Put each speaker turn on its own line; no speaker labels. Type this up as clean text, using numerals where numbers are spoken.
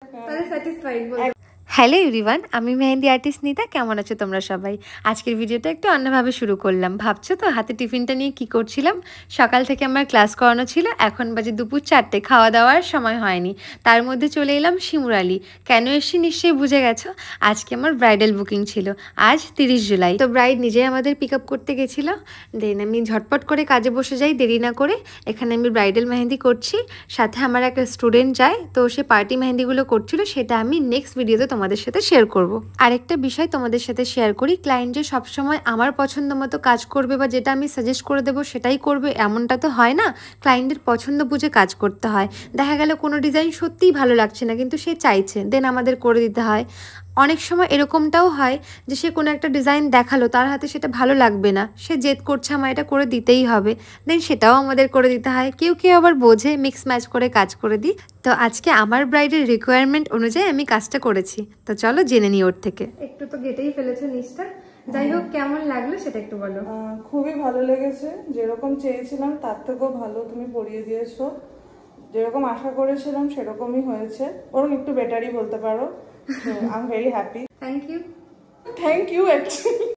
তাহলে স্যাটিসফাইড বল।
Hello everyone, আমি mehndi artist নিতা। কেমন আছো তোমরা সবাই? আজকের ভিডিওটা একটু অন্যভাবে শুরু করলাম। ভাবছো তো হাতে টিফিনটা নিয়ে কি করছিলাম? সকাল থেকে আমার ক্লাস করানো ছিল, এখন বাজে দুপুর 4টে, খাওয়া দাওয়ার সময় হয়নি। তার মধ্যে চলে এলাম শিমুরালি। কেন এসছি নিশ্চয়ই বুঝে গেছো, আজকে আমার ব্রাইডাল বুকিং ছিল। আজ 30 জুলাই। তো ব্রাইড নিজেই আমাদের পিক আপ করতে গেছিলো। দেন আমি ঝটপট করে কাজে বসে যাই দেরি না করে। এখানে আমি ব্রাইডাল মেহেন্দি করছি, সাথে আমার একটা স্টুডেন্ট যায়, তো সে পার্টি মেহেন্দিগুলো করছিল, সেটা আমি নেক্সট ভিডিওতে তোমাদের সাথে শেয়ার করব। আরেকটা বিষয় তোমাদের সাথে শেয়ার করি, ক্লায়েন্ট যে সবসময় আমার পছন্দ মতো কাজ করবে বা যেটা আমি সাজেস্ট করে দেবো সেটাই করবে এমনটা তো হয় না। ক্লায়েন্টের পছন্দ বুঝে কাজ করতে হয়। দেখা গেল কোনো ডিজাইন সত্যিই ভালো লাগছে না, কিন্তু সে চাইছে, দেন আমাদের করে দিতে হয়। অনেক সময় এরকমটাও হয় যে সে কোনো একটা ডিজাইন দেখালো, তার হাতে সেটা ভালো লাগবে না, সে জেদ করছে আমার এটা করে দিতেই হবে, দেন সেটাও আমাদের করে দিতে হয়। কেউ কেউ আবার বোঝে, মিক্স ম্যাচ করে কাজ করে দিই। তো আজকে আমার ব্রাইডের রিকোয়ারমেন্ট অনুযায়ী আমি কাজটা করেছি, তো চলো জেনে নিই ওর থেকে।
একটু তো গেটেই ফেলেছে নিচটা, যাই হোক কেমন লাগলো সেটা একটু বলো।
খুবই ভালো লেগেছে, যেরকম চেয়েছিলাম তার থেকেও ভালো তুমি পরিয়ে দিয়েছো। যেরকম আশা করেছিলাম সেরকমই হয়েছে, বরং একটু বেটারই বলতে পারো। I am very happy.
Thank you.
Thank you actually.